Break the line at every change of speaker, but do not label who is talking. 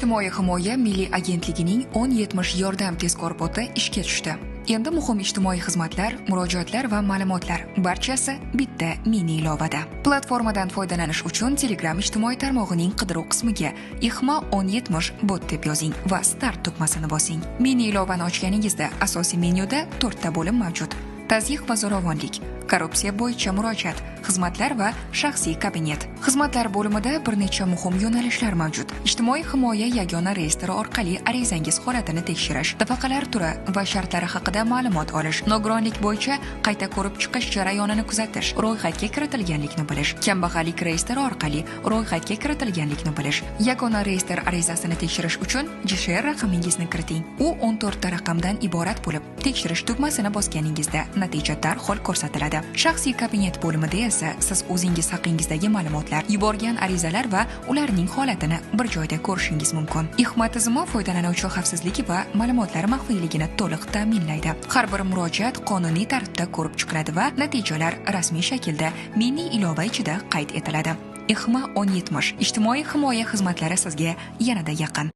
Ijtimoiy himoya milliy agentligining 1070 yordam tezkor boti ishga tushdi. Endi muhim ijtimoiy xizmatlar, murojaatlar va ma'lumotlar barchasi bitta mini ilovada. Platformadan foydalanish uchun Telegram ijtimoiy tarmog'ining qidiruv qismiga "IXMA 1070 bot" deb yozing va start tugmasini bosing. Mini ilovani ochganingizda asosiy menyuda 4 ta bo'lim mavjud. Tazyiq va zo'ravonlik, korrupsiya bo'yicha murojaat, xizmatlar va shaxsiy kabinet. Xizmatlar bo'limida bir necha muhim yo'nalishlar mavjud. Ijtimoiy himoya yagona reyestri orqali arizangiz holatini tekshirish, nafaqalar turi va shartlari haqida ma'lumot olish, nogironlik bo'yicha qayta ko'rib chiqish jarayonini kuzatish, ro'yxatga kiritilganlikni bilish, kambag'allik reyestri orqali ro'yxatga kiritilganlikni bilish. Yagona reyestr arizasini tekshirish uchun JSHR raqamingizni kiriting. U 14 ta raqamdan iborat bo'lib, tekshirish tugmasini bosganingizda natija darhol ko'rsatiladi. Shaxsiy kabinet bo'limida esa siz o'zingiz haqingizdagi ma'lumotlar, yuborgan arizalar va ularning holatini bir joyda ko'rishingiz mumkin. IXMA tizimi foydalanuvchi xavfsizligi va ma'lumotlar maxfiyligini to'liq ta'minlaydi. Har bir murojaat qonuniy tartibda ko'rib chiqiladi va natijalar rasmiy shaklda mini ilova ichida qayd etiladi. IXMA 1070 ijtimoiy himoya xizmatlari sizga yanada yaqin.